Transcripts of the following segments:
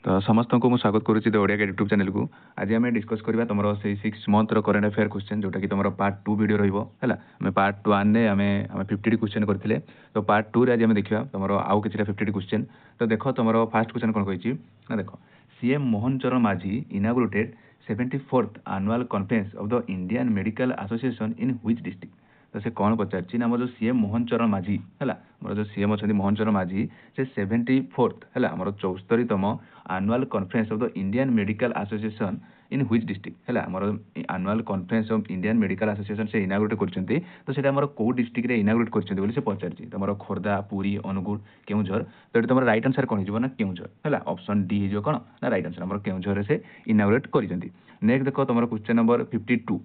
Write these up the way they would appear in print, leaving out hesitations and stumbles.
तो समस्त को मुझे स्वागत करुच्ची द ओडिया यूट्यूब चैनल को। आज आम डिस्कस करवा तुम से 6 मंथ करेन्ट अफेयर क्वेश्चन जोटा कि तुम पार्ट 2 वीडियो रहा पार्ट 1 ने आम 50 क्वेश्चन करते तो पार्ट 2 आज देखा तुम आउ कि 50 क्वेश्चन। तो देख तुम फास्ट क्वेश्चन कौन कही देख सीएम मोहन चरण माझी inaugurated 74th annual conference of the Indian medical association in which district. तो से कौन पचार ना जो सीएम मोहन चरण माझी है जो सीएम अच्छा मोहन चरण माझी से 74th है 74तम annual conference of the Indian medical association in which district है annual conference of Indian medical association से इनागुरेट करछंती। तो सेटा हमर को डिस्ट्रिक्ट रे इनागुरेट करछंती बोली से पचारछि तमरो खोर्धा पुरी अनुगुल केउझर। तो एटा तमरो राइट आंसर कोन हिजो ना केउझर है ऑप्शन डी हिजो कोन ना राइट आंसर हमर केउझर से इनागुरेट करछंती। नेक्स्ट देखो तमरो question number 52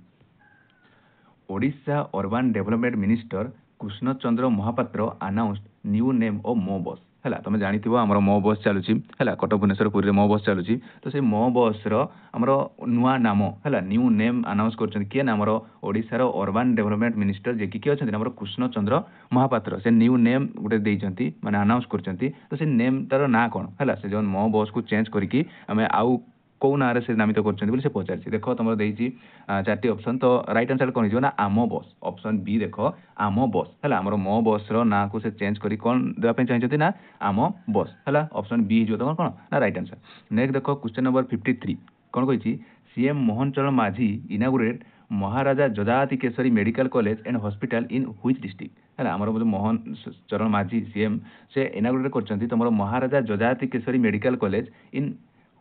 Odisha urban development minister Krishna Chandra Mahapatra announced new name of Mo Bus है तुम जानी आम मो बस चलुची है कटक भुवनेश्वर पुरी मो बस चलुची। तो से मो बस आमर नुआ नाम है न्यू नेम अनाउंस कर किए ना ओडिशार अर्बन डेवलपमेंट मिनिस्टर जे किए अच्छा आम कृष्ण चंद्र महापात्र से न्यू नेम गोटे माने अनाउंस कर। तो से नेम तार ना कौन है से जो मो बस को चेंज करके आम आउ कौ ना से नामित कर पचार देख तुम देखिए 4टी ऑप्शन। तो राइट आंसर कौन हो ना आम बस ऑप्शन बी देख आम बस है आम मो बस ना को से चेंज करी कौन देवाई चाहिए ना आम बस है ऑप्शन बी हो तुम कौन ना राइट आंसर। नेक्स्ट देख क्वेश्चन नंबर 53 कौन कही सीएम मोहन चरण माझी इनागुरेट महाराजा जजाति Kesari medical college and hospital in which district है आमर जो मोहन चरण माझी सीएम से इनागुरेट कर तुम महाराजा जजाति Kesari medical college in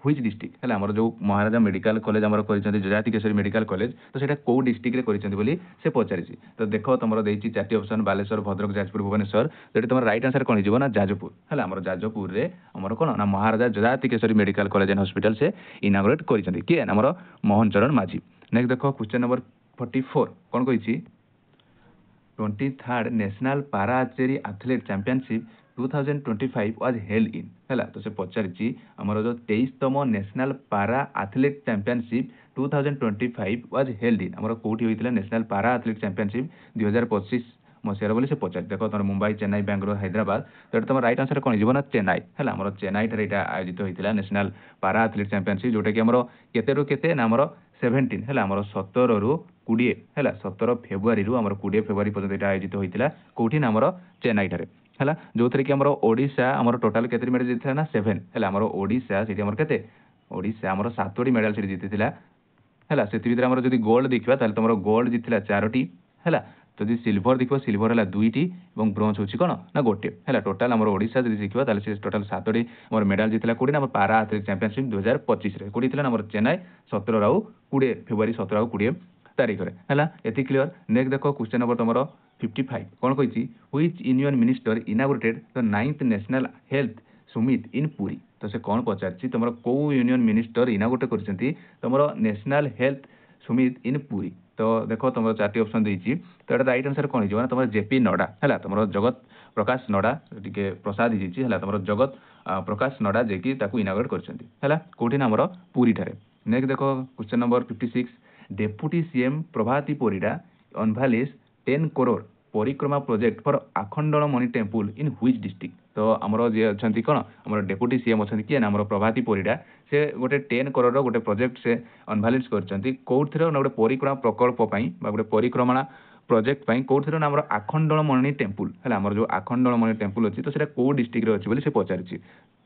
which district है आमर जो महाराजा मेडिकल कॉलेज आमर कर जजाति केसरी मेडिकल कॉलेज। तो सेटा को डिस्ट्रिक्ट रे करिसेंती बोली से पचारिछि। तो देख तुम देछि 4टी ऑप्शन बालेश्वर भद्रक जाजपुर भुवनेश्वर। तो तुम राइट आंसर कौन हो ना जाजपुर है आमर जाजपुर रे आमर कौन ना महाराजा जजाति Kesari medical college and hospital से इनागुरेट करिसेंती किए आमर मोहन चरण माझी। नेक्स्ट देख क्वेश्चन नंबर 44 कौन कही 23rd नेशनल पारा archery athlete championship 2025 was held इन है। तो से पचारिछि आमर जो 23तम नेशनल पारा एथलेट चैंपियनशिप 2025 वाज हेल्ड इन आमर कोठी होइतिला नेशनल पारा एथलेट चैंपियनशिप 2025 मसीहार बोली से पचार देख तुम मुंबई चेन्नई बेंगलोर हैदराबाद। तो तुम राइट आंसर कौन हो ना चेन्नई है आमर चेन्नई ठारे यहाँ आयोजित होता नेशनल पारा एथलेट चैंपियनशिप जोटा कि आमर केते केते ना आमर 17 है आमर 17 रु 20 है 17 फेब्रुआरी रु आमर 20 फेब्रुआरी पर्यंत यहाँ आयोजित होता कौटी ना आमर चेन्नई ठारे है जो थे कि आमर ओडिशा आमर टोटाल केते मेडल जीती ना 7 है आमर ओडिशा से आमर केते ओडिशा आमर 7टी मेडल से जीती है से भितर आमर जो गोल्ड देखा तुम गोल्ड जीती 4टी है जदि सिल्वर देखो सिल्वर है 2टी और ब्रोंज हूँ कौन ना गोटे है टोटाल आम ओडिशा जब देखा टोटाल 7टी आम मेडल जीतला कौटी ना पारा एथलेटिक्स चैंपियनशिप 2025 कौटी थी ना चेन्नई 17 आउ 20 फेब्रुआरी 17 आउ 20 तारीख में है ये क्लीयर। नेक्स्ट देख क्वेश्चन नंबर तुम 55 कौन कही which union minister inaugurated the 9th national health summit in Puri. तो से कौन पचार तुम कौ यूनियन मिनिस्टर इनागुरेट कर तुम national health summit in Puri. तो देख तुम 4टी ऑप्शन देती तो ये राइट आंसर कौन हो तुम जेपी नड्डा है तुम जगत प्रकाश नड्डा टी प्रसाद ही है तुम जगत प्रकाश नड्डा जे कि इनागुरेट कर कौटी ना आमर पुरी ठारे। नेक्स्ट देख question number 56 deputy CM Prabhati Parida unveils 10 crore parikrama project for Akhandalamani temple in which district. तो आमर जी अच्छा कौन आम डेप्यूटी सीएम अच्छा किए ना आम प्रभाती परिडा से गोटे 10 करोड़ गोटे प्रोजेक्ट से अनभालिश कर कौर गोटे परिक्रमा प्रकल्प गोटे परिक्रमा प्रोजेक्ट कौर ना आम आखंडलमणि टेम्पल है आम जो आखंडलमणि टेम्पल अच्छी तो कौ डिस्ट्रिक्ट अच्छी बोली से पचार।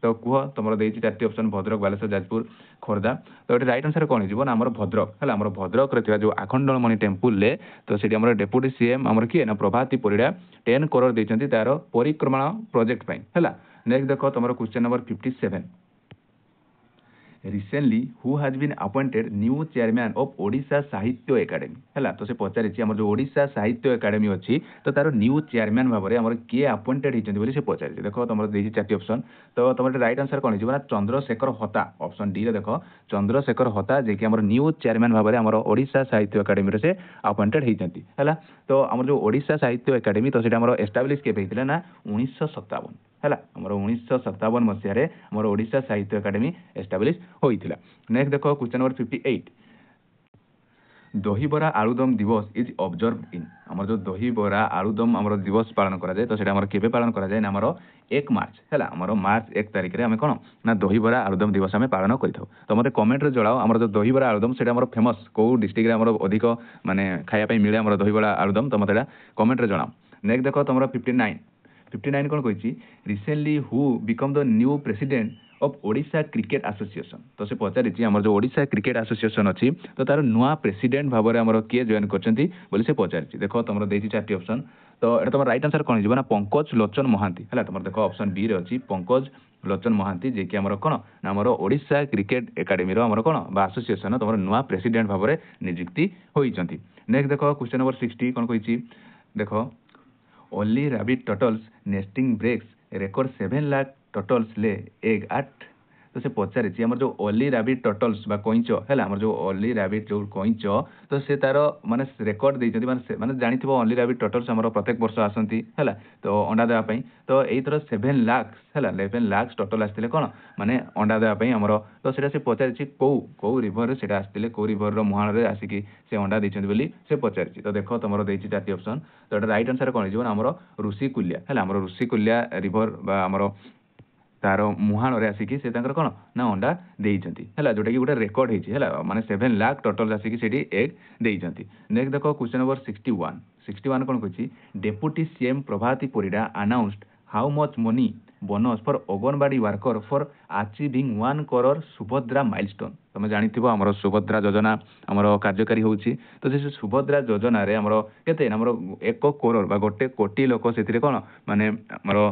तो कह तुम देती 4टी ऑप्शन भद्रक बालेश्वर जाजपुर खोर्धा। तो ये राइट आंसर कौन हो ना आम भद्रक है आम भद्रक जो आखंडलमणि टेम्पल तो से डेप्यूटी सीएम आम किए ना प्रभाती परिडा 10 करोड़ देते तार परिक्रमा प्रोजेक्ट है। नेक्स्ट देख तुम question number 57 recently who has been appointed new chairman of Odisha Sahitya academy है। तो से पचारिछि आम जो ओडिशा साहित्य एकेडमी अच्छी तो तार न्यू चेयरमैन भाव में किए अपॉइंटेड होती से पचारिछि देख तुम देखिए 4टी ऑप्शन। तो तुम राइट आंसर कौन हो ना चंद्रशेखर हता ऑप्शन डी देख चंद्रशेखर हता जे कि न्यू चेयरमैन भाव में ओडिशा साहित्य एकेडमी से अपॉइंटेड होती है। तो आम जो ओडिशा साहित्य एकेडमी तो सीटा एस्टाब्लीश केवे ना 1957 है आम 1957 मसीह आम Odisha Sahitya academy establish होइथिला। Next देखो क्वेश्चन नंबर 58 दहीबरा आलुदम दिवस इज ऑब्जर्व इन आमर जो दहीबरा आलुदम आमर दिवस पालन करा जाए तो सेटा आमर केबे पालन करा जाए ना आमर 1 मार्च हैला आमर मार्च 1 तारिख रे आमे कोन ना दहीबरा आलुदम दिवस आमे पालन करिथौ तो मते कमेंट रे जळाओ आमर जो दहीबरा आलुदम सेटा आमर फेमस को डिस्ट्रिक्ट रे आमर अधिक माने खाया पई मिले आमर दहीबरा आलुदम तो मते कमेंट रे जणाओ नेक्स्ट देखो तमरो 59 कोन कहिछि recently who become the new president of Odisha cricket association तो से पचारि आमर जो ओडिशा क्रिकेट एसोसिएशन अच्छी तो तार नुआ प्रेसिडेंट भाव में आमर किए जॉइन करछंती बोली से पचारि देखो तुम देछि चारटी ऑप्शन तो एटा तुम राइट आंसर कोन हिजबो ना पंकज लोचन महांती हैला तुम देखो ऑप्शन बी रे अछि पंकज लोचन महांती जे कि आमर कोन ना आमर ओडिशा क्रिकेट एकेडमी रो आमर कोन बा एसोसिएशन तुम नुआ प्रेसिडेंट भाव में नियुक्ति होइछंती नेक्स्ट देखो क्वेश्चन नंबर 60 कोन कहिछि देखो only rabbit turtles nesting breaks record 7 lakh turtles lay egg at तो से पचारि आमर जो ओनली रैबिट टर्टल्स बा कोइंच हैला आमर जो ओनली रैबिट जो कोइंच तो से तार माने रेकॉर्ड दैछंती माने जानिथिबो ओनली रैबिट टर्टल्स आमर प्रत्येक वर्ष आसंती हैला तो अंडा देबा पई तो एई तरह 7 लाख हैला 11 लाख टर्टल आस्तिले कोन माने अंडा देबा पई आमर तो सेटा से पचारि को रिवर रे सेटा आस्तिले को रिवर रो मुहाण रे आसिकी से अंडा दैछंती बोली से पचारि तो देखो तमरो दैछि चारटी ऑप्शन तो एटा राइट आंसर कोन हिजबो आमर ऋषिकुल्या हैला आमर ऋषिकुल्या रिवर बा आमर तार मुहाण रे आसिकी से तांकर कोन ना अंडा देइछंती हैला जोटा कि गोटे रेकॉर्ड हेछि हैला माने 7 लाख टोटल आसिकी सेठी एग देइछंती नेक्स्ट देखो क्वेश्चन नंबर 61 कोन कहछि deputy CM Prabhati Parida announced how much money bonus for anganwadi worker for achieving 1 crore Subhadra milestone तुम जानिथिबो हमर सुभद्रा योजना हमर कार्यकारी होउछि तो से सुभद्रा योजना रे हमर केते हमर 1 करोड़ बा गोटे कोटी लोक सेथिरे कोन माने हमर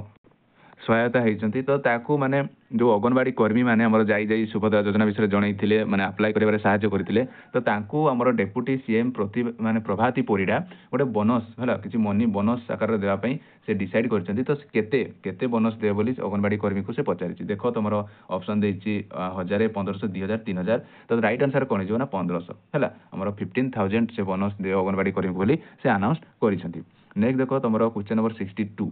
सहायता होती तो ताकू माने जो अंगनवाड़ी कर्मी माने हमर जाई सुभद्रा योजना विषय जनईथिले माने अप्लाई करिबारे सहायता करथिले तो ताकू हमर डेप्यूटी सीएम प्रति माने प्रभाती परिडा गोटे बोनस हला किछि मनी बोनस आकार देबा पई से डिसाइड करछंती तो केते केते बोनस दे बोली अंगनवाड़ी कर्मी को से पचारिछि देखो तमरो ऑप्शन देछि 1000 1500 2000 3000 तो राइट आंसर कोन जो ना 1500 हला हमर 15000 से बोनस दे अंगनवाड़ी कर्मी बोली से अनाउंस करिछंती नेक्स्ट देखो तमरो question number 62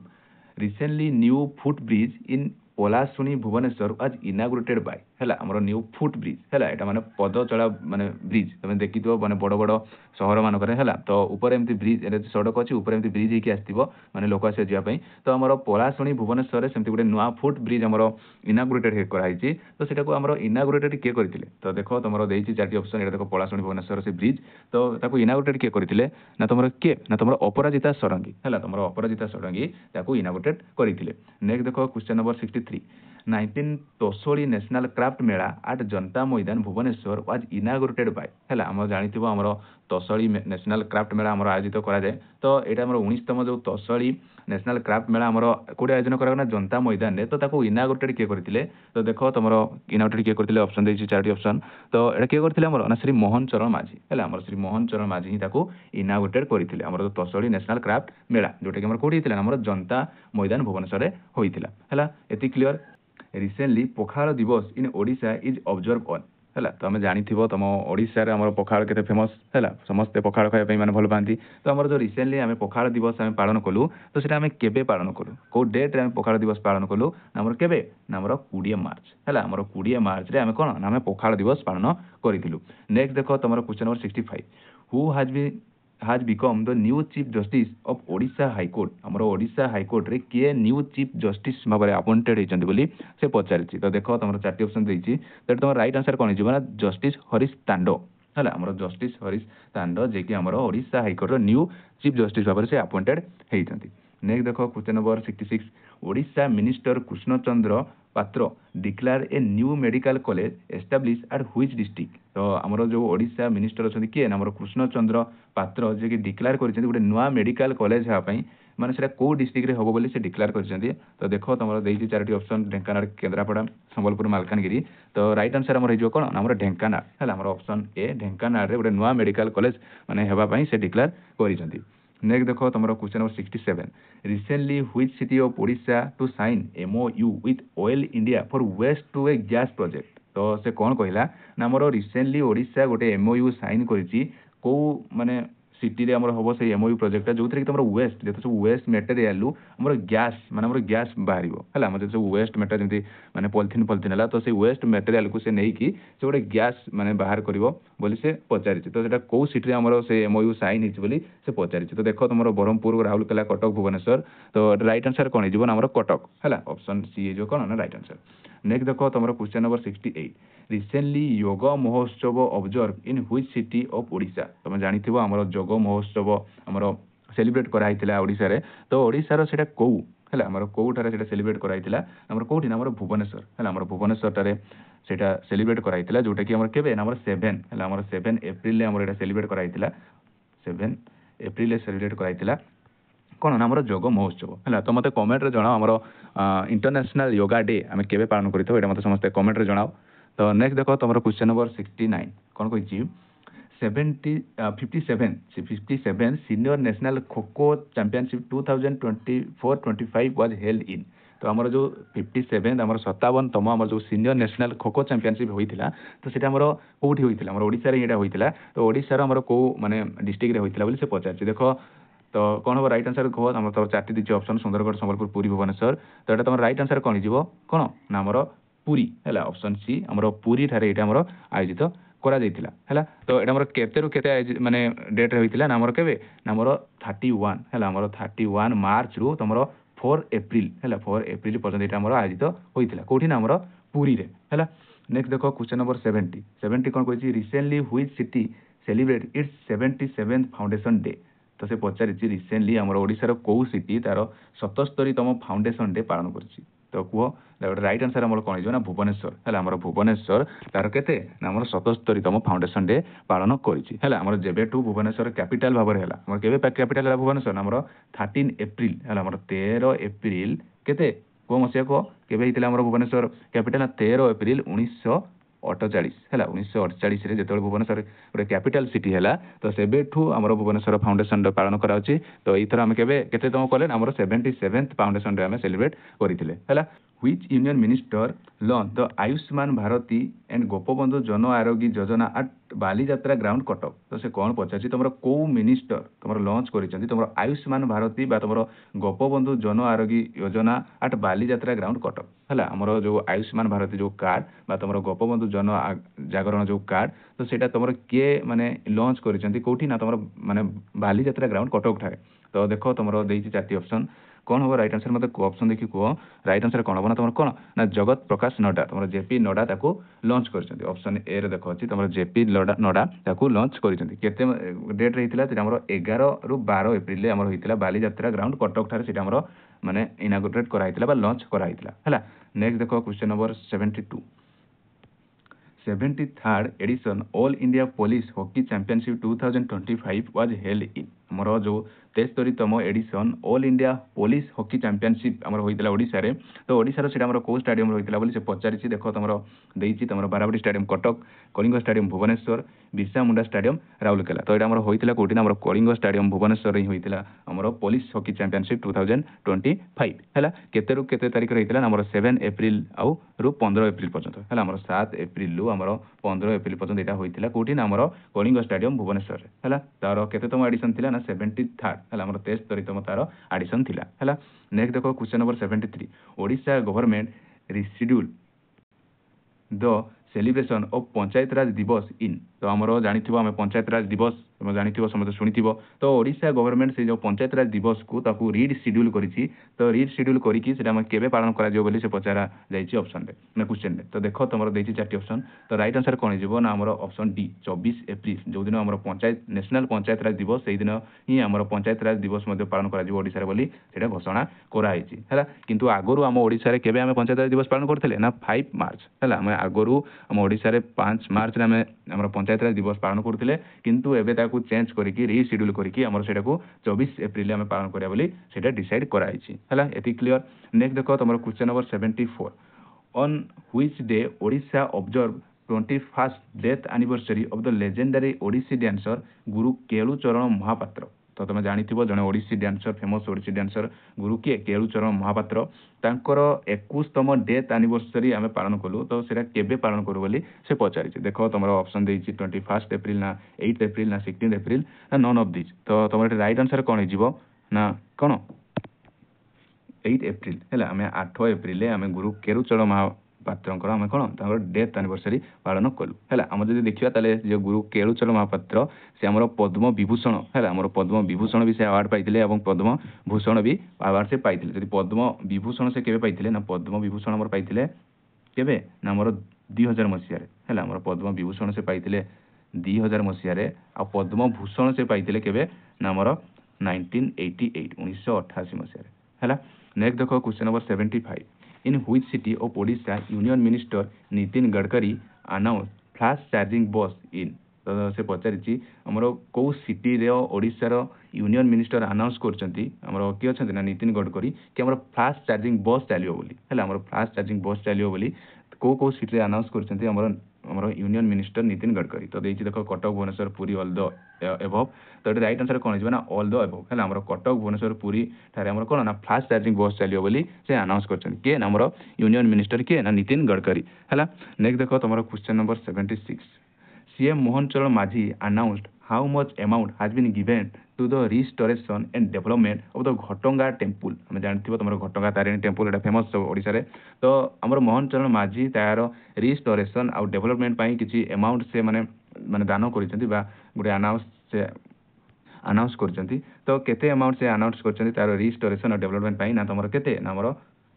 recently new footbridge in Palasuni Bhubaneswar आज इनागुरेटेड बाय हैला हमर न्यू फुटब्रिज हैला एटा माने पदचला माने ब्रिज तमे देखितो माने बड़ बड़ शहर मान करे हैला तो ऊपर एमती ब्रिज एटा सड़क अछि ऊपर एमती ब्रिज हेकी आस्तिबो माने लोक आसे जिया पई तो हमर पलाशुनी भुवनेश्वर रे सेमती गुटे नुवा फुटब्रिज हमर इनागुरेटेड हे कराइछि तो सेटा को हमर इनागुरेटेड के करथिले तो देखो तमरो देइछि चारटी ऑप्शन एटा देखो पलाशुनी भुवनेश्वर से ब्रिज तो ताको इनागुरेटेड के करथिले ना तमरो अपराजिता सरंगी हैला तमरो अपराजिता सरंगी ताको इनागुरेटेड करथिले नेक्स्ट देखो क्वेश्चन नंबर 63 19 तोसोली नेशनल क्राफ्ट मेला एट जनता मैदान भुवनेश्वर वाज इनागुरेटेड बाय हैला हम जानिथिबो हमरो तोसोली नेशनल क्राफ्ट मेला हमरो आयोजित करा जाय तो एटा हमरो 19तम जो तोसोली नेशनल क्राफ्ट मेला हमरो कोडे आयोजन करा ना जनता मैदान रे तो ताको इनागुरेटेड के करथिले तो देखो तमरो इनागुरेटेड के करथिले ऑप्शन देछि चारटी ऑप्शन तो एटा के करथिले हमरो ना श्री मोहन चरण माझी हैला हमरो श्री मोहन चरण माझी ही ताको इनागुरेटेड करथिले हमरो तोसोली नेशनल क्राफ्ट मेला जोटा कि हमरो कोडी हितला हमरो जनता मैदान भुवनेश्वर रे होइतिला हैला एति क्लियर रिसेंटली पखाल दिवस इन ओडिशा इज ऑब्जर्व ऑन हैला तो हमें जानिथिबो तम ओडिशा रे हमर पखाल केते फेमस हैला समस्त पखाल खाय पई माने भल पांती तो हमर जो रिसेंटली हमें पखाल दिवस हमें पालन कलु तो सेटा हमें केबे पालन कलु को डेट रे हमें पखाल दिवस पालन कलु हमर केबे हमर 20 मार्च हैला हमर 20 मार्च रे हमें कोन हमें पखाल दिवस पालन करिथिलु नेक्स्ट देखो तमर question number 65 who has become the new chief justice of Odisha High Court हमरो ओडिशा हाई कोर्ट रे के न्यू चीफ जस्टिस भाबरे अपॉइंटेड हेचंती बोली से पचारिछि तो देखो तमरो चारटी ऑप्शन देछि त तमरो राइट आंसर कोन हिजबा जस्टिस हरीश तांडो हला हमरो जस्टिस हरीश तांडो जे कि हमरो ओडिशा हाई कोर्ट रो न्यू चीफ जस्टिस भाबरे से अपॉइंटेड हेचंती नेक्स्ट देखो question number 66 Odisha minister Krishnachandra Patra declare a new medical college establish at which district तो हमरो जो ओडिशा मिनिस्टर अछंती के हमरो कृष्णचंद्र पात्र जे कि डिक्लेयर करिसेंती गुटे नुवा मेडिकल कॉलेज हा पई माने सेटा को डिस्ट्रिक्ट रे होबो बोली से डिक्लेयर करिसेंती तो देखो तमरो देइछि चारटी ऑप्शन ढेंकानाल केंद्रापड़ा संबलपुर मालकानगिरी तो राइट आंसर हमर हिजो कोन हमरो ढेंकानाल हला हमरो ऑप्शन ए ढेंकानाल रे गुटे नुवा मेडिकल कॉलेज माने हेबा पई से डिक्लेयर करिसेंती नेक्स्ट देखो तमरो question number 67 recently which city of Odisha to sign MoU with Oil India for waste to a gas project तो से कोन कहला ना हमरो रिसेंटली ओडिशा गोटे एमओयू साइन करिछि को माने सिटी रे हमर होबो से एमओयू प्रोजेक्ट जोथरे कि तमरो वेस्ट जे तो सब वेस्ट मटेरियल लु हमर गैस माने हमर गैस बाहरिबो हला हमर सब वेस्ट मटेरियल जेंति माने पॉलिथिन हला तो से वेस्ट मटेरियल को से नै कि से गोटे गैस माने बाहर करिवो बोली से पचारि तो सेटा को सिटी हमरो से एमओयू साइन हिच बोली से पचारि तो देखो तुमरो ब्रह्मपुर राउरकेला कटक भुवनेश्वर तो राइट आंसर कोन हिजबो हमरो कटक हला ऑप्शन सी ए जो कोन ना राइट आंसर नेक्स्ट देखो तुमरो क्वेश्चन नंबर 68 रिसेंटली योग महोत्सव observe in which city of Odisha तुम जानिथिबो हमरो योग महोत्सव हमरो सेलिब्रेट करा हितला ओडिशा रे तो ओडिशा रो सेटा को हला हमरो कोठारे सेटा सेलिब्रेट करा हितला हमरो कोठी हमरो भुवनेश्वर हला हमरो भुवनेश्वर टारे सेटा सेलिब्रेट करा हितला जोटा कि हमर केबे हमर 7 हला हमर 7 एप्रिल ले हमर एटा सेलिब्रेट करा हितला 7 एप्रिल ले सेलिब्रेट करा हितला कोन हमर योग महोत्सव हला तो मते कमेंट रे जणाओ हमर इंटरनेशनल योगा डे हमें केबे पालन करितो एटा मते समस्त कमेंट रे जणाओ तो नेक्स्ट देखो तुमरो क्वेश्चन नंबर 69 कोन कहि 57 सीनियर नेशनल खो चैंपियनशिप 2024-25 वाज हेल्ड इन तो हमर जो 57 हमर 57तम हमर जो सीनियर नेशनल खो चैंपियनशिप होइतिला तो सेटा हमर कोठी होइतिला हमर ओडिसा रे एटा होइतिला तो ओडिसा रो हमर को माने डिस्ट्रिक्ट रे होइतिला बोली से पचारछि देखो तो कौन हम राइट आंसर कह हम तो चार्टी दीजिए ऑप्शन सुंदरगढ़ संबलपुर पुरी भुवनेश्वर तो एटा तुम राइट आंसर कौन हो कौन ना हमर पुरी है ऑप्शन सी हमर पुरी ठारे एटा हमर आयोजित करा जाइतिला हैला तो एटा हमर केते रु केते माने डेट रे होइतिला ना हमर केबे ना हमर 31 हैला हमर 31 मार्च रु तमरो 4 एप्रिल हैला 4 एप्रिल पर्यंत एटा हमर आयोजित होइतिला कोठी ना हमर पुरी रे हैला नेक्स्ट देखो क्वेश्चन नंबर 70 कोन कहछि recently which city celebrate its 77th foundation day तो से पचारि रिसेंटली हमर ओडिसा रो को सिटी तार 77तम फाउंडेशन डे पालन करछि तो कह राइट आंसर हमर कोन हो ना भुवनेश्वर है हमर भुवनेश्वर तार केते ना हमर 77तम फाउंडेशन डे पालन करछि है हमर जेबेटू भुवनेश्वर कैपिटल भाबर है हमर केबे कैपिटल है भुवनेश्वर हमर 13 एप्रिल है हमर 13 एप्रिल केते को मसिया को केबे हितला हमर भुवनेश्वर कैपिटल 13 एप्रिल 1948 है 1948 रे जेतबे भुवनेश्वर गोटे कैपिटल सिटी है तो सेबेठू हमर भुवनेश्वर फाउंडेशन डे पालन करा तो एथर हम केबे केते तम कले हमर 77th फाउंडेशन डे हम सेलिब्रेट करिथिले हैला which union minister launch the Ayushman Bharati and Gopabandhu Jan Arogya योजना एट बालीजात्रा ग्राउंड कटक तो से कौन पचार तुम को मिनिस्टर तुम लॉन्च कर तुम आयुष्मान भारती तुम गोपबंधु जन आरोग्य योजना एट बालीजात्रा ग्राउंड कटक है आमर जो आयुष्मान भारती जो कार्ड बा तुम गोपबंधु जन जागरण जो कार्ड तो सेटा तुम किए माने लॉन्च करोटी ना तुम माने बालीजात्रा ग्राउंड कटक ठारे तो देख तुम देती 4टी ऑप्शन कौन हम राइट आंसर मतलब ऑप्शन देखिए कह राइट आंसर कौन हम ना तुम कौन ना जगत प्रकाश नड्डा तुम जेपी नड्डा ताको लॉन्च कर ऑप्शन ए रे देख अच्छी तुम जेपी नड्डा ताको लॉन्च करते डेट रही है 11 रु 12 एप्रिल आम होता बालीजात्रा ग्राउंड कटक ठार से माने इनागोरेट कराइला लॉन्च कराइला है नेक्स्ट देख question number 72 73rd edition all India police hockey championship 2025 was held in हमर जो 73तम edition all India police hockey championship हमर होइतला ओडिसा रे तो ओडिसा रो सेटा हमर को स्टेडियम रो होइतला बोली से पचारिछि देखो तमरो देइछि तमरो बाराबडी stadium Cuttack Kalinga stadium Bhubaneswar Birsa Munda stadium Rourkela तो एटा हमर होइतला कोठी हमर कलिंग स्टेडियम भुवनेश्वर रे होइतला हमर पुलिस हॉकी चैंपियनशिप 2025 हैला केते रु केते तारिख रहितला हमर 7 एप्रिल आउ रु 15 एप्रिल पर्यंत हैला हमर 7 एप्रिल रु हमर 15 एप्रिल पर्यंत एटा होइतला कोठी ना हमर कलिंग स्टेडियम भुवनेश्वर रे हैला तार केते तम एडिशन थिला ना 73rd हैला हमर 73तम तार एडिशन थिला हैला नेक्स्ट देखो question number 73 Odisha government reschedule the celebration of Panchayat Raj Diwas in तो हमरो जानिथिबो हम पंचायत राज दिवस तुम जानिथिबो समस्त सुनिथिबो तो ओडिशा गवर्नमेंट से जो पंचायत राज दिवस को ताकू रीड शेड्यूल करिछि तो रीड शेड्यूल करिकि सेटा हम केबे पालन करा जो बोली से पचारा जाइछि ऑप्शन रे ना क्वेश्चन रे तो देखो तमरो देछि 4टी ऑप्शन तो राइट आंसर कोन हिजबो ना हमरो ऑप्शन डी 24 एप्रिल जो दिन हमरो पंचायत नेशनल पंचायत राज दिवस सेहि दिन ही हमरो पंचायत राज दिवस मध्ये पालन करा जो ओडिसा रे बोली सेटा घोषणा करा आइछि हैला किंतु आगरु हम ओडिसा रे केबे हम पंचायत राज दिवस पालन करथिले ना 5 मार्च हैला हम आगरु हम ओडिसा रे 5 मार्च रे हमरो पंचायत राज दिवस पालन करथिले किंतु एबे ताकू चेंज करिकि रीशेड्यूल करिकि हमर सेटा को 24 एप्रिल में पालन करिया बोली सेटा डिसाइड कराइछि हैला एति क्लियर नेक्स्ट देखो तमरो question number 74 on which day Odisha observe 21st death anniversary of the legendary Odissi dancer Guru Kelucharan Mohapatra तो तुम जानिथिबो जने Odissi dancer famous Odissi dancer Guru के केलुचरण महापात्र तांकर 21तम डेथ एनिवर्सरी आमे पालन कलु तो सेटा केबे पालन करू बोली से पचारिछि देखो तमरो ऑप्शन देछि 21st एप्रिल ना 8th एप्रिल ना 16th एप्रिल ना नन ऑफ दिस तो तमरो राइट आंसर कोन हिजिवो ना कोन 8 एप्रिल हैला आमे 8 एप्रिल आमे गुरु केलुचरण ପାତ୍ରଙ୍କର ଆମେ କ'ଣ ତାଙ୍କର ଡେଥ୍ ଆନିଭର୍ସରୀ ପାଳନ କଲୁ ହେଲା। ଆମର ଯଦି ଦେଖିବା ତାହେଲେ ଯେ ଗୁରୁ କେଳୁଚରଣ ମହାପାତ୍ର ସେ ଆମର ପଦ୍ମ ବିଭୂଷଣ ହେଲା, ଆମର ପଦ୍ମ ବିଭୂଷଣ ବି ସେ ଆୱାର୍ଡ଼ ପାଇଥିଲେ ଏବଂ ପଦ୍ମ ଭୂଷଣ ବି ଆୱାର୍ଡ଼ ସେ ପାଇଥିଲେ। ଯଦି ପଦ୍ମ ବିଭୂଷଣ ସେ କେବେ ପାଇଥିଲେ ନା ପଦ୍ମ ବିଭୂଷଣ ଆମର ପାଇଥିଲେ କେବେ ନା ଆମର 2000 ମସିହାରେ ହେଲା। ଆମର ପଦ୍ମ ବିଭୂଷଣ ସେ ପାଇଥିଲେ 2000 ମସିହାରେ, ଆଉ ପଦ୍ମ ଭୂଷଣ ସେ ପାଇଥିଲେ କେବେ ନା ଆମର 1988 ମସିହାରେ ହେଲା। ନେକ୍ସଟ ଦେଖ question number 75 in which city of Odisha union minister Nitin Gadkari announced fast charging bus in। ତ ସେ ପଚାରିଛି ଆମର କୋଉ ସିଟିରେ ଓଡ଼ିଶାର ୟୁନିୟନ ମିନିଷ୍ଟର ଆନାଉନ୍ସ କରୁଛନ୍ତି, ଆମର କିଏ ଅଛନ୍ତି ନା ନିତିନ ଗଡ଼କରୀ, କି ଆମର ଫାଷ୍ଟ ଚାର୍ଜିଂ ବସ୍ ଚାଲିବ ବୋଲି ହେଲା। ଆମର ଫାଷ୍ଟ ଚାର୍ଜିଂ ବସ୍ ଚାଲିବ ବୋଲି କୋଉ ସିଟିରେ ଆନାଉନ୍ସ କରୁଛନ୍ତି ଆମର ୟୁନିୟନ ମିନିଷ୍ଟର ନିତିନ ଗଡ଼କରୀ। ତ ଦେଇଛି ଦେଖ କଟକ ଭୁବନେଶ୍ୱର ପୁରୀ ଅଲ୍ ଦ ଏଭଭ୍। ତ ଏଠି ରାଇଟ୍ ଆନ୍ସର କ'ଣ ହେଇଯିବ ନା ଅଲ୍ ଦ ଏଭଭ୍ ହେଲା। ଆମର କଟକ ଭୁବନେଶ୍ୱର ପୁରୀ ଠାରେ ଆମର କ'ଣ ନା ଫାଷ୍ଟ ଚାର୍ଜିଂ ବସ୍ ଚାଲିବ ବୋଲି ସେ ଆନାଉନ୍ସ କରିଛନ୍ତି। କିଏ ନା ଆମର ୟୁନିୟନ ମିନିଷ୍ଟର କିଏ ନା ନିତିନ ଗଡ଼କରୀ ହେଲା। ନେକ୍ସଟ ଦେଖ ତମର question number 76 CM Mohan Charan Majhi announced how much amount has been given to the restoration and development of the Ghatonga temple। ଆମେ ଜାଣିଥିବ ତମର ଘଟଙ୍ଗା ତାରିଣୀ ଟେମ୍ପଲ ଏଟା ଫେମସ୍ ଓଡ଼ିଶାରେ। ତ ଆମର ମୋହନ ଚରଣ ମାଝୀ ତାର ରିଷ୍ଟୋରେସନ୍ ଆଉ ଡେଭଲପମେଣ୍ଟ ପାଇଁ କିଛି ଆମାଉଣ୍ଟ ସେ ମାନେ ଦାନ କରିଛନ୍ତି ବା ଗୋଟେ ଆନାଉନ୍ସ କରିଛନ୍ତି। ତ କେତେ ଆମାଉଣ୍ଟ ସେ ଆନାଉନ୍ସ କରିଛନ୍ତି ତାର ରିଷ୍ଟୋରେସନ୍ ଆଉ ଡେଭଲପମେଣ୍ଟ ପାଇଁ ନା ତମର କେତେ ନା ଆମର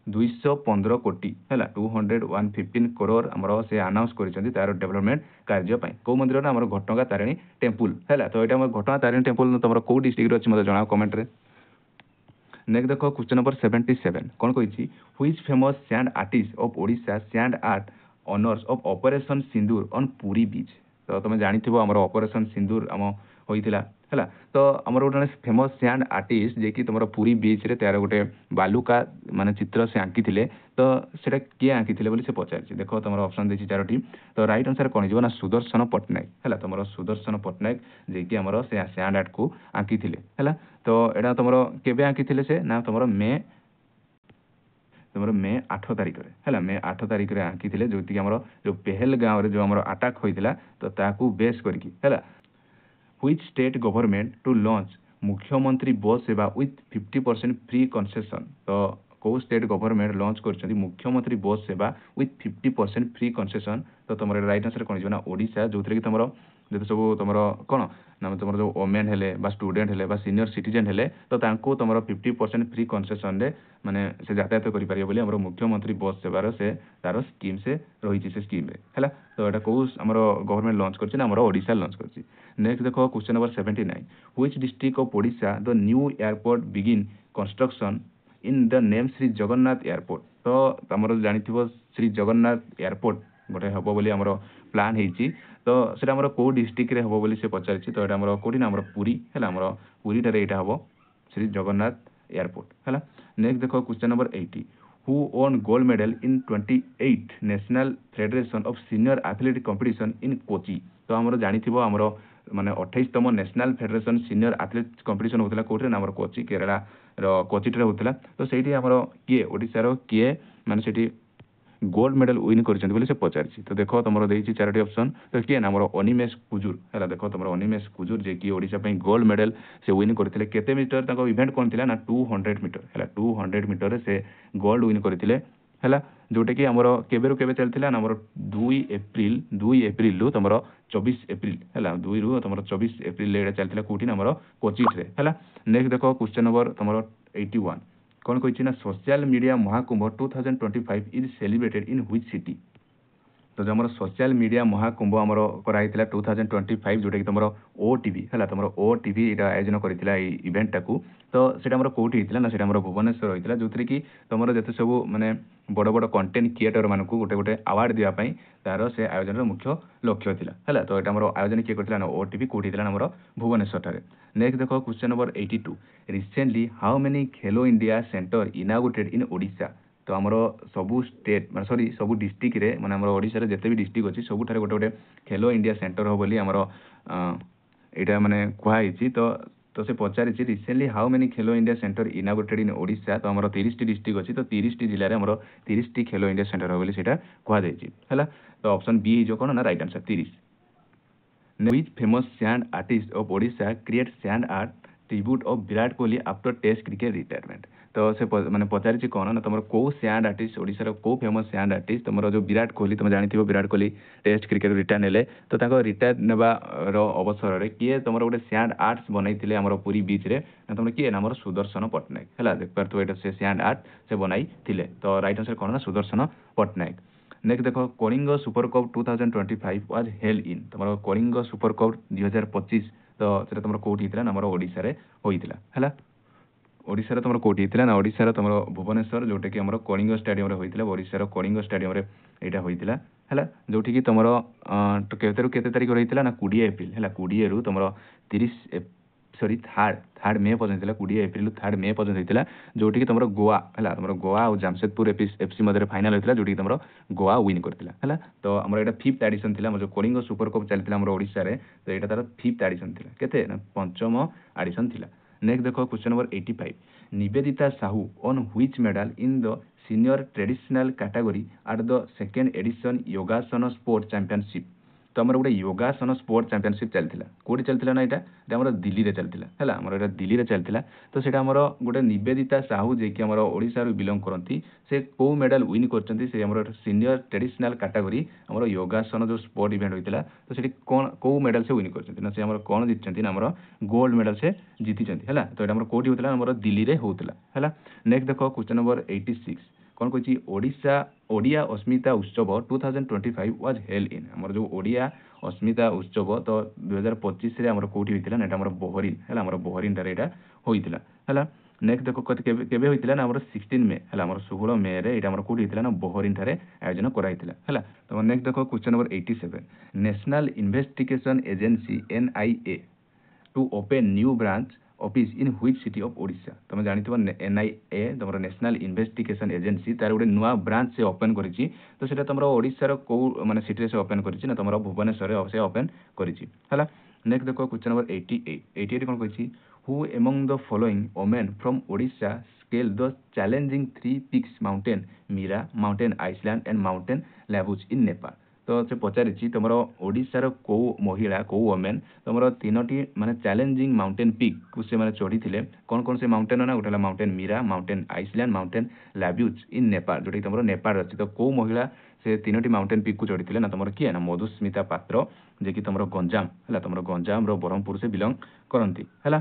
215 କୋଟି ହେଲା, 215 crore ଆମର ସେ ଆନାଉନ୍ସ କରିଛନ୍ତି ତାର ଡେଭଲପମେଣ୍ଟ କାର୍ଯ୍ୟ ପାଇଁ। କୋଉ ମନ୍ଦିରଟା ଆମର ଘଟଙ୍ଗା ତାରିଣୀ ଟେମ୍ପୁଲ ହେଲା। ତ ଏଇଟା ଆମର ଘଟଙ୍ଗା ତାରିଣୀ ଟେମ୍ପୁଲ ତମର କୋଉ ଡିଷ୍ଟ୍ରିକ୍ଟରେ ଅଛି ମୋତେ ଜଣାଅ କମେଣ୍ଟରେ। ନେକ୍ସଟ ଦେଖ କ୍ୱେଶ୍ଚନ ନମ୍ବର 77 କ'ଣ କହିଛି which famous sand artist of Odisha sand art honours of operation ସିନ୍ଦୁର ଅନ୍ ପୁରୀ ବିଚ୍। ତ ତମେ ଜାଣିଥିବ ଆମର ଅପରେସନ୍ ସିନ୍ଦୁର ଆମ ହୋଇଥିଲା ହେଲା। ତ ଆମର ଗୋଟେ ଫେମସ୍ ସ୍ୟାଣ୍ଡ ଆର୍ଟିଷ୍ଟ ଯିଏକି ତମର ପୁରୀ ବିଚ୍ରେ ତାର ଗୋଟେ ବାଲୁକା ମାନେ ଚିତ୍ର ସେ ଆଙ୍କିଥିଲେ। ତ ସେଇଟା କିଏ ଆଙ୍କିଥିଲେ ବୋଲି ସେ ପଚାରିଛି। ଦେଖ ତମର ଅପସନ୍ ଦେଇଛି 4ଟି। ତ ରାଇଟ୍ ଆନ୍ସର କ'ଣ ହେଇଯିବ ନା ସୁଦର୍ଶନ ପଟ୍ଟନାୟକ ହେଲା। ତମର ସୁଦର୍ଶନ ପଟ୍ଟନାୟକ ଯିଏକି ଆମର ସେ ସ୍ୟାଣ୍ଡ ଆର୍ଟକୁ ଆଙ୍କିଥିଲେ ହେଲା। ତ ଏଇଟା ତମର କେବେ ଆଙ୍କିଥିଲେ ସେ ନା ତମର ମେ 8 ତାରିଖରେ ହେଲା। ମେ 8 ତାରିଖରେ ଆଙ୍କିଥିଲେ, ଯେଉଁଠିକି ଆମର ଯେଉଁ ପେହେଲଗାଁରେ ଯେଉଁ ଆମର ଆଟାକ୍ ହୋଇଥିଲା ତ ତାକୁ ବେସ୍ କରିକି ହେଲା। Which state government to launch ମୁଖ୍ୟମନ୍ତ୍ରୀ ବସ୍ ସେବା with 50% ଫ୍ରି କନସେସନ୍। ତ କେଉଁ ଷ୍ଟେଟ୍ ଗଭର୍ଣ୍ଣମେଣ୍ଟ ଲଞ୍ଚ କରିଛନ୍ତି ମୁଖ୍ୟମନ୍ତ୍ରୀ ବସ୍ ସେବା with 50% ଫ୍ରି କନସେସନ୍। ତ ତମର ରାଇଟ୍ ଆନ୍ସର କ'ଣ ହେଇଯିବ ନା ଓଡ଼ିଶା, ଯେଉଁଥିରେ କି ତମର ଯେତେ ସବୁ ତମର କ'ଣ ନା ତମର ଯେଉଁ ଓମେନ୍ ହେଲେ ବା ଷ୍ଟୁଡେଣ୍ଟ ହେଲେ ବା ସିନିୟର ସିଟିଜେନ୍ ହେଲେ ତ ତାଙ୍କୁ ତମର 50% ଫ୍ରି କନସେସନ୍ରେ ମାନେ ସେ ଯାତାୟାତ କରିପାରିବେ ବୋଲି ଆମର ମୁଖ୍ୟମନ୍ତ୍ରୀ ବସ୍ ସେବାର ସେ ତାର ସ୍କିମ୍ ସେ ରହିଛି ସେ ସ୍କିମ୍ରେ ହେଲା। ତ ଏଇଟା କେଉଁ ଆମର ଗଭର୍ଣ୍ଣମେଣ୍ଟ ଲଞ୍ଚ କରିଛି ନା ଆମର ଓଡ଼ିଶା ଲଞ୍ଚ କରିଛି। ନେକ୍ସଟ ଦେଖ question number 79 which district of Odisha the new airport begin construction in the name Shri Jagannath airport. ତ ଆମର ଜାଣିଥିବ ଶ୍ରୀ ଜଗନ୍ନାଥ ଏୟାରପୋର୍ଟ ଗୋଟେ ହେବ ବୋଲି ଆମର ପ୍ଲାନ୍ ହେଇଛି। ତ ସେଇଟା ଆମର କେଉଁ ଡିଷ୍ଟ୍ରିକ୍ଟରେ ହେବ ବୋଲି ସେ ପଚାରିଛି। ତ ଏଇଟା ଆମର କେଉଁଠି ନା ଆମର ପୁରୀ ହେଲା। ଆମର ପୁରୀଠାରେ ଏଇଟା ହେବ ଶ୍ରୀ ଜଗନ୍ନାଥ ଏୟାରପୋର୍ଟ ହେଲା। ନେକ୍ସଟ ଦେଖ question number 80 who won gold medal in 28 National Federation of Senior Athletic Competition in Kochi। ତ ଆମର ଜାଣିଥିବ ଆମର ମାନେ 28ତମ national federation senior athlete competition ହେଉଥିଲା କେଉଁଠି ନା ଆମର କୋଚି କେରଳାର କୋଚିଠାରେ ହେଉଥିଲା। ତ ସେଇଠି ଆମର କିଏ ଓଡ଼ିଶାର କିଏ ମାନେ ସେଠି ଗୋଲ୍ଡ ମେଡାଲ ୱିନ୍ କରିଛନ୍ତି ବୋଲି ସେ ପଚାରିଛି। ତ ଦେଖ ତମର ଦେଇଛି 4ଟି ଅପସନ୍। ତ କିଏ ନା ଆମର ଅନିମେଷ କୁଜୁର ହେଲା। ଦେଖ ତମର ଅନିମେଷ କୁଜୁର ଯିଏକି ଓଡ଼ିଶା ପାଇଁ ଗୋଲ୍ଡ ମେଡାଲ ସେ ୱିନ୍ କରିଥିଲେ। କେତେ ମିଟର ତାଙ୍କ ଇଭେଣ୍ଟ କ'ଣ ଥିଲା ନା 200 ମିଟର ହେଲା। 200 ମିଟରରେ ସେ ଗୋଲ୍ଡ ୱିନ୍ କରିଥିଲେ ହେଲା। ଯେଉଁଟାକି ଆମର କେବେରୁ କେବେ ଚାଲିଥିଲା ନା ଆମର 2 ଏପ୍ରିଲରୁ ତମର 24 ଏପ୍ରିଲ ହେଲା। 2ରୁ ତମର 24 ଏପ୍ରିଲରେ ଏଇଟା ଚାଲିଥିଲା କେଉଁଠି ନା ଆମର କୋଚିଠାରେ ହେଲା। ନେକ୍ସଟ ଦେଖ କ୍ୱେଶ୍ଚନ ନମ୍ବର ତମର 81 କ'ଣ କହିଛି ନା social media Mahakumbh 2025 is celebrated in which city. ତ ଯେଉଁ ଆମର ସୋସିଆଲ ମିଡ଼ିଆ ମହାକୁମ୍ଭ ଆମର କରାଯାଇଥିଲା 2025 ଯେଉଁଟାକି ତମର OTV ହେଲା। ତମର OTV ଏଇଟା ଆୟୋଜନ କରିଥିଲା ଏଇ ଇଭେଣ୍ଟଟାକୁ। ତ ସେଇଟା ଆମର କେଉଁଠି ହେଇଥିଲା ନା ସେଇଟା ଆମର ଭୁବନେଶ୍ୱର ହୋଇଥିଲା, ଯେଉଁଥିରେ କି ତମର ଯେତେ ସବୁ ମାନେ ବଡ଼ ବଡ଼ କଣ୍ଟେଣ୍ଟ କ୍ରିଏଟରମାନଙ୍କୁ ଗୋଟେ ଆୱାର୍ଡ଼ ଦେବା ପାଇଁ ତାର ସେ ଆୟୋଜନର ମୁଖ୍ୟ ଲକ୍ଷ୍ୟ ଥିଲା ହେଲା। ତ ଏଇଟା ଆମର ଆୟୋଜନ କିଏ କରିଥିଲା ନା OTV କେଉଁଠି ହେଇଥିଲା ନା ଆମର ଭୁବନେଶ୍ୱରଠାରେ। ନେକ୍ସଟ ଦେଖ question number 82 recently how many Khelo India centre inaugurated in Odisha. ତ ଆମର ସବୁ ଷ୍ଟେଟ୍ ମାନେ ସବୁ ଡିଷ୍ଟ୍ରିକ୍ଟରେ ମାନେ ଆମର ଓଡ଼ିଶାରେ ଯେତେ ବି ଡିଷ୍ଟ୍ରିକ୍ଟ ଅଛି ସବୁଠାରେ ଗୋଟେ ଖେଲୋ ଇଣ୍ଡିଆ ସେଣ୍ଟର ହେବ ବୋଲି ଆମର ଏଇଟା ମାନେ କୁହାଯାଇଛି। ତ ସେ ପଚାରିଛି recently how many Khelo India centre inaugurated in Odisha. ତ ଆମର 30ଟି ଡିଷ୍ଟ୍ରିକ୍ଟ ଅଛି। ତ 30ଟି ଜିଲ୍ଲାରେ ଆମର 30ଟି ଖେଲୋ ଇଣ୍ଡିଆ ସେଣ୍ଟର ହେବ ବୋଲି ସେଇଟା କୁହାଯାଇଛି ହେଲା। ତ ଅପସନ୍ ବି ହେଇଯିବ କ'ଣ ନା right answer 30। Which famous sand artist of Odisha create sand art tribute of Virat Kohli after test cricket retirement. तो से माने पचारिछि कोन ना तुमर को सैंड आर्टिस्ट ओडिसा रो को फेमस सैंड आर्टिस्ट तुमर जो विराट कोहली तुम जानिथिबो Virat Kohli test cricket retire नेले तो ताको रिटायर नेबा रो अवसर रे किए तुमर गोटे सैंड आर्ट्स बनैथिले हमर पुरी बीच रे ना तुमर किए ना हमर सुदर्शन पटनायक हला देख पारथो एटा से सैंड आर्ट से बनैथिले तो राइट आंसर कोन ना सुदर्शन पटनायक। नेक्स्ट देखो Kalinga super cup 2025 was held in तुमर कलिंग सुपर कप 2025 तो सेटा तुमर कोठी हितला ना हमर ओडिसा रे होइतिला हला ओडिसा रे तुमर कोठी हितला ना ओडिसा रे तुमर भुवनेश्वर जोटे कि हमर कलिंग स्टेडियम रे होइतिला ओडिसा रे कलिंग स्टेडियम रे एटा होइतिला हला जोठी कि तुमर तो केते तारिख रहितिला ना 20 एप्रिल हला 20 रु तुमर 30 सॉरी थर्ड मे पर्यंत थिला 20 एप्रिल थर्ड मे पर्यंत होइतिला जोठी कि तुमर गोवा हला तुमर गोवा और जामशेदपुर एफसी मध्य फाइनल होइतिला जोठी कि तुमर गोवा विन करतिला हला तो हमर एटा 5th एडिशन थिला हमर जो कलिंग सुपर कप चलतिला हमर ओडिसा रे तो एटा तार 5th एडिशन थिला केते ना पंचम एडिशन थिला। नेक्स्ट देखो question number 85 Nivedita Sahu on which medal in the senior traditional category at the second edition योगासन स्पोर्ट्स चैंपियनशिप तो हमर गोटे योगासन स्पोर्ट्स चैंपियनशिप चलतिला कोडी चलतिला ना एटा हमर दिल्ली रे चलतिला हला हमर एटा दिल्ली रे चलतिला तो सेटा हमर गोटे निवेदिता साहू जे कि हमर ओडिसा रो बिलोंग करंती से को मेडल विन करचंती से हमर सीनियर ट्रेडिशनल कैटेगरी हमर योगासन जो स्पोर्ट इवेंट होइतिला तो सेठी कोन को मेडल से विन करचंती ना से हमर कोन जितचंती ना हमर गोल्ड मेडल से जीतिचंती हला तो एटा हमर कोडी होतिला हमर दिल्ली रे होतिला हला। नेक्स्ट देखो क्वेश्चन नंबर 86 कौन कही ओडिशा ओडिया अस्मिता उत्सव 2025 वाज हेल इन हमर जो ओडिया अस्मिता उत्सव तो 2025 रे हमर कोठी होइतिला ना हमर बोहरिन हला हमर बोहरिन रे एटा होइतिला हला। नेक्स्ट देखो कत केबे होइतिला ना हमर 16 मे हला हमर 16 मे रे एटा हमर कोठी होइतिला ना बोहरिन रे आयोजन कराइतिला हला। तो नेक्स्ट देखो question number 87 national investigation agency NIA to open new branch office in which city of Odisha तुम जानिथिबो एनआईए तुमरो नेशनल इन्वेस्टिगेशन एजेंसी तार गोटे नुआ ब्रांच से ओपन करिछि तो सेटा तुमरो ओडिसा रो को माने सिटी से ओपन करिछि ना तुमरो भुवनेश्वर रे से ओपन करिछि हला। नेक्स्ट देखो क्वेश्चन नंबर 88 कोन कहिछि who among the following women from Odisha scale the challenging 3 peaks mountain Mera mountain Island and mountain Lobuche in Nepal तो से पचारिछि तुमरो ओडिसा रो को महिला को वुमेन तुमरो तीनोटी माने चैलेंजिंग माउंटेन पीक को से माने चढ़ी थिले कौन से माउंटेन ना उठला mountain Mera mountain Island mountain Lobuche in Nepal जोटी तुमरो नेपाल अछि तो को महिला से तीनोटी माउंटेन पीक को चढ़ी थिले ना तुमरो किए ना मधुस्मिता पात्र जे कि तुमरो गंजाम हला तुमरो गंजाम रो बरहमपुर से बिलोंग करंती हला।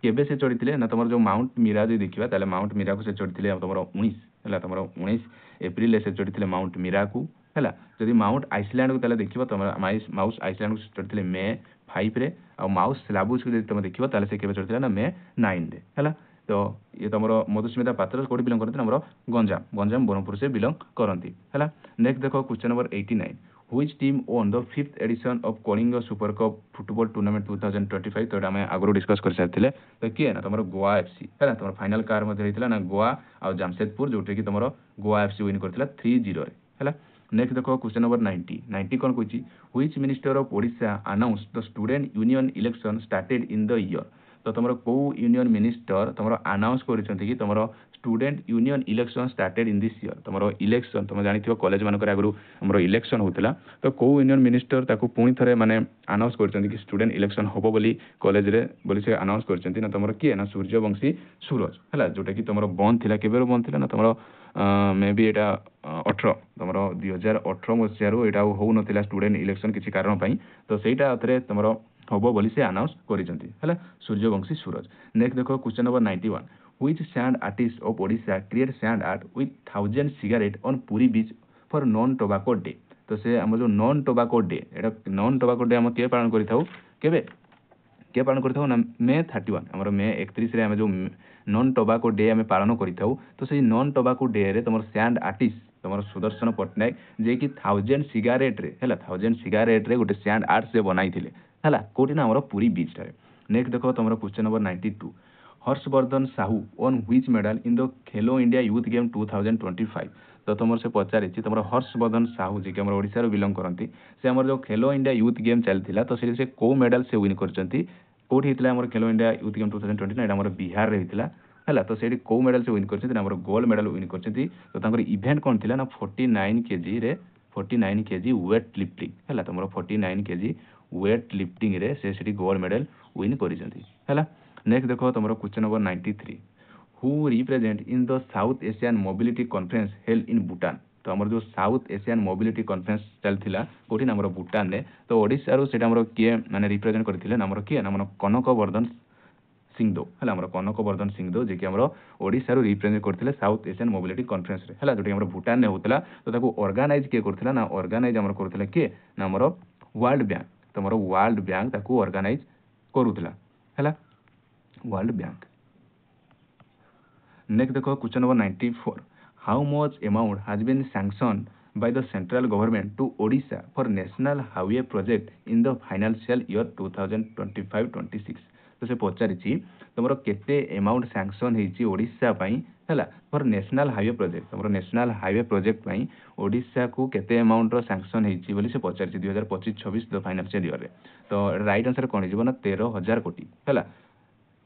केबे से चढ़ी थिले ना तुमरो जो माउंट मीरा जे देखिबा ताले माउंट मीरा को से चढ़ी थिले तुमरो 19 हला तुमरो 19 एप्रिल से चढ़ी थिले माउंट मीरा को हला। जदि माउंट आइसलैंड को ताले देखिबो तुम माउस आइसलैंड को चढ़िथिले मे 5 रे आ माउस लाबुज को जदि तुम देखिबो ताले से केबे चढ़िथिले ना मे 9 रे हला। तो ये तुमरो मधुस्मिता पात्र कोडी बिलोंग करते हमरो गंजाम बरहमपुर से बिलोंग करंती हला। नेक्स्ट देखो question number 89 which team won the 5th edition of Kalinga super cup football tournament 2025 तो हम आगरो डिस्कस कर सारथिले तो किए ना तुमरो गोवा एफसी हला तुमरो फाइनल कार मध्ये रहितला ना गोवा आ जामशेदपुर जोटे कि तुमरो गोवा एफसी विन करथिला 3-0 रे हला। नेक्स्ट देखो क्वेश्चन नंबर 90 कौन कही which minister of Odisha announce the student union election started in the year तो तुमरो को यूनियन मिनिस्टर तुमरो अनाउंस करिसंती कि तुमरो student union election started in this year तुमरो इलेक्शन तुम जानिथिबो कॉलेज मानकर आगरू हमरो इलेक्शन होतला तो को यूनियन मिनिस्टर ताको पुणी थरे माने अनाउंस करिसंती कि स्टूडेंट इलेक्शन होबो बोली कॉलेज रे बोली से अनाउंस करिसंती ना तुमरो किए ना सूर्यवंशी सूरज हला जोटा कि तुमरो बंद थिला केबेरो बंद थिला ना तुमरो मे बी एटा 18 तुमरो 2018 मसियारो एटा हो नथिला स्टूडेंट इलेक्शन किछि कारण पई तो सेटा अथरे तुमरो होबो बोली से अनाउंस करिसंती हला सूर्यवंशी सूरज। नेक्स्ट देखो question number 91 which sand artist of Odisha create sand art with 1000 cigarette on Puri beach for non tobacco day तो से हम जो नॉन टोबैको डे एटा नॉन टोबैको डे हम के पालन करिथाउ केबे के पालन करिथाउ ना मे 31 हमर मे 31 रे हम जो नॉन टोबैको डे हम पालन करिथाउ तो से नॉन टोबैको डे रे तुमर सैंड आर्टिस्ट तुमर सुदर्शन पटनायक जे कि 1000 सिगरेट रे हला 1000 सिगरेट रे गोटे सैंड आर्ट से बनाई थिले हला कोठी ना हमर पूरी बीच रे। नेक्स्ट देखो तुमर question number 92 Harshvardhan Sahu on which medal in the Khelo India youth game 2025 तो तुम से पचारिछि तुम हर्षवर्धन साहू जी के हमर ओडिसा रो बिलोंग करंती से हमर जो खेलो इंडिया यूथ गेम चलथिला तो से को मेडल से विन करचंती कोठी हितला हमर खेलो इंडिया यूथ गेम 2029 एटा हमर बिहार रे हितला हला तो सेठी को मेडल से विन करचंती हमर गोल्ड मेडल विन करचंती तो तांकर इवेंट कोन थिला ना 49 केजी रे 49 केजी वेट लिफ्टिंग हला तुमरो 49 केजी वेट लिफ्टिंग रे से सेठी गोल्ड मेडल विन करिसंती हला। नेक्स्ट देखो तुम question number 93 who represent in the south Asian mobility conference held in Bhutan. तो आमर जो साउथ एशियन मोबिलिटी कॉन्फ्रेंस चलता कौटी ना भूटान रे तो ओडिशा रो सेटा हमर किए माने रिप्रेजेंट करथिले नामर किए नामर कनकवर्धन सिंहदेव है आम कनकवर्धन सिंहदेव जी आम ओडिशा रिप्रेजेंट करते साउथ एशियन मोबिलिटी कॉन्फ्रेंस रे है जो भूटान होता तो ताको ऑर्गेनाइज किए करथिला ना ऑर्गेनाइज आमर करथिला किए ना आमर वर्ल्ड बैंक तो आमर वर्ल्ड बैंक ताको ऑर्गेनाइज करूथिला है वर्ल्ड बैंक। नेक्स्ट देखो question number 94 how much amount has been sanction by the central government to Odisha for national highway project in the financial year 2025-26 तो से पचारि तुम केते अमाउंट सैंक्शन होती ओडिशा है फॉर नेशनल हाईवे प्रोजेक्ट तुम national highway project Odisha को केते अमाउंट सैंक्शन होती से पचारि 2025-26 फाइनान्शियल ईयर तो राइट आंसर कौन हो 13,000 कोटी है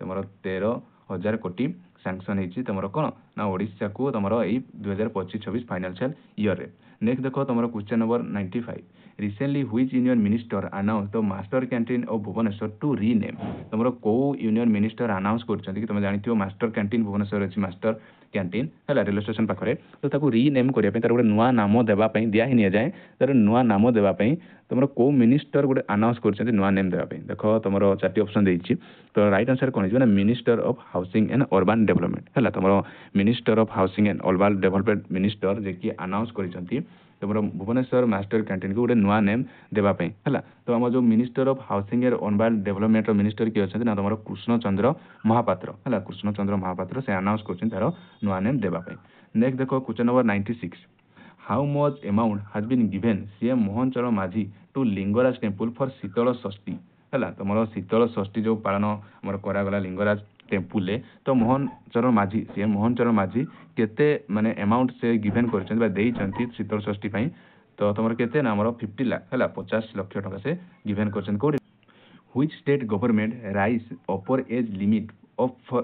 तुम 13,000 कोटी सैंक्शन होती तुम कौन ना ओडिशा को तुम यही 2025-26 फाइनान्शियल ईयर रे। नेक्स्ट देखो तुम question number 95 recently which union minister announce the master canteen of Bhubaneswar to rename तुम को यूनियन मिनिस्टर अनाउंस कर तुम जानते मास्टर कैंटीन भुवनेश्वर अच्छी मास्टर कैंटीन है रेलवे स्टेशन पाखे तो ताको रीनेम करने तार गोटे नुआ नाम देवाई दिया ही जाए तार नुआ नाम देवाई तुम को मिनिस्टर गोटे अनाउंस कर नुआ नेम देवाई देख तुम 4टी ऑप्शन देती तो राइट आंसर कौन हो minister of housing and urban development है तुम minister of housing and urban development minister J announce कर तुम भुवनेश्वर मास्टर कैंटीन को गोटे नुआ नेम देवाई है तो आम जो minister of housing and urban development minister किए अच्छे ना तुम कृष्णचंद्र महापात्र है कृष्णचंद्र महापात्र से अनाउंस कर नुआ नेम देवाई। नेक्स्ट देखो question number 96 how much amount has been given CM Mohan Charan Majhi to Lingaraj temple for Sheetal Shashthi है तुम शीतल षष्ठी जो पालन आम करागला लिंगराज टेम्पुल तो मोहन चरण माझी सीएम मोहन चरण माझी केते माने अमाउंट से गिवेन कर शीतल षष्ठी तो तुम केते ना 50 लाख है 50 लाख टका से गिवेन कर which state government raise upper age limit of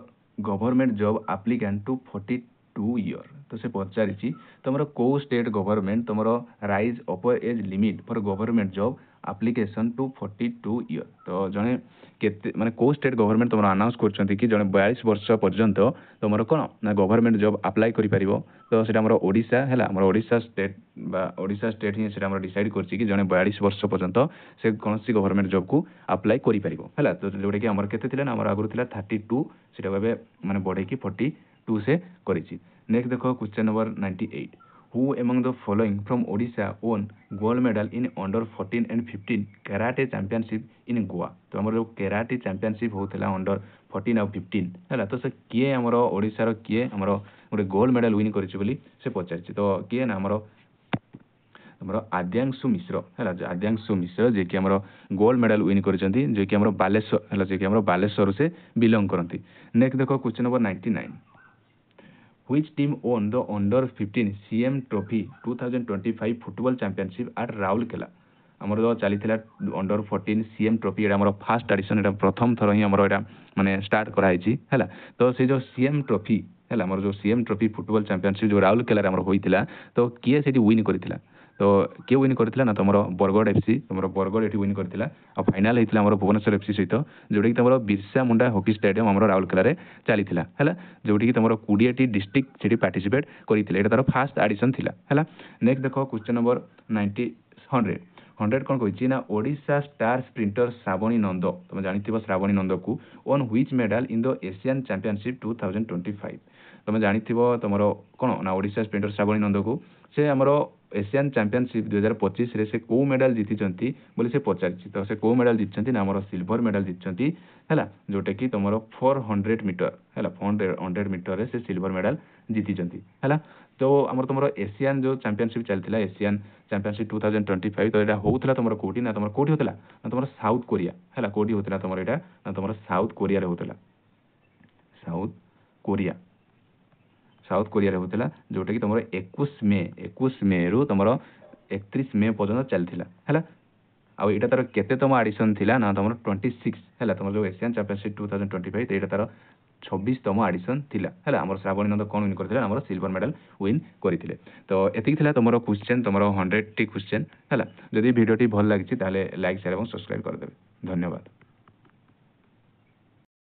government job applicant to 42 year तो से पचारि तुम को स्टेट गवर्नमेंट तुम raise upper age limit for government job application to 42 year तो जड़े केते माने को स्टेट गवर्नमेंट तुम अनाउंस कर कि जड़े 42 वर्ष पर्यंत तुम कौन ना गवर्नमेंट जॉब अप्लाई कर तो से ओडिशा है ओडिशा स्टेट ओडिशा स्टेट ही से डिसाइड कर जड़े 42 वर्ष पर्यंत से कौन सी गवर्नमेंट जॉब को अप्लाई कर तो जोटा कि आमर केते आमर आगुरी 32 से माने बढ़े 42 से करी। नेक्स्ट देखो question number 98 who among the following from Odisha own gold medal in under 14 and 15 karate championship इन गोवा तो आम जो कराटे चैंपियनशिप होता अंडर 14 और 15 है तो से किए आमर ओडिशार किए आमर गोटे गोल्ड मेडल विन कर से पचारि तो किए ना आमर तुम आद्यांशु मिश्र है आद्यांशु मिश्र जे कि आमर गोल्ड मेडल विन कर कि बालेश्वर है जे कि बालेश्वर से बिलोंग करती। नेक्स्ट देखो question number 99 which team won the under 15 CM Trophy 2025 football championship at Rourkela आमर जो चली अंडर 14 CM ट्रॉफी आम फास्ट एडिशन एटा प्रथम थर ही आमर एटा माने स्टार्ट कराई है तो से जो CM ट्रॉफी है आमर जो CM ट्रॉफी फुटबॉल चैंपियनशिप जो राउरकेला आमर होइतिला तो किए सेठी विन करथिला तो किए विन करथिला ना तुम बरगड़ एफसी तुम बरगड़ ये विन करथिला और फाइनाल होता आम भुवनेश्वर एफसी सहित जोटा कि तुम बिरसा मुंडा हॉकी स्टेडियम आम राउरकेला चली है जोटी कि तुम 20टी डिस्ट्रिक्ट से पार्टिसिपेट करते तार फास्ट एडिशन है। नेक्स्ट देखो क्वेश्चन नंबर 100 कौन कही ना ओडिशा स्टार स्प्रिंटर श्रावणी नंद तुम जानते श्रावणी नंद को own which medal in the Asian championship 2025 तुम जानते तुम कौन ना ओडिशा स्प्रिंटर श्रावणी नंद को से आमर एशियन चैंपियनशिप 2025 रे से को मेडल जीति बोली से पचारि तो से को मेडल जीति ना आमर सिल्वर मेडल जीति है जोटा कि तुम 400 मीटर है 400 मीटर से सिल्वर मेडल जीति है तो आमर तुम एशियन जो चैंपियनशिप चलता एशियन चैंपियनशिप 2025 तो यहाँ होता तुम कौटी ना तुम कौटी होता ना तुम साउथ कोरिया है कौटी होता तुम यहाँ ना तुम साउथ कोरिया होता साउथ कोरिया होता जोटा कि तुम 21 मे रु तुम 31 मे पर्यटन चलता है आउ यहाँ तार केतम आडिशन थी ना तुम 26 है तुम जो एशियन चैंपियनशिप 2025 तो यहाँ तार 26तम आडिशन थी है आम श्रावणी नंद कौन विन करते आम सिल्वर मेडल विन करते तो एति तुम क्वेश्चन तुम 100टी क्वेश्चन है जदि भिडियोटी भल लगी लाइक शेयर और सब्सक्राइब करदे। धन्यवाद।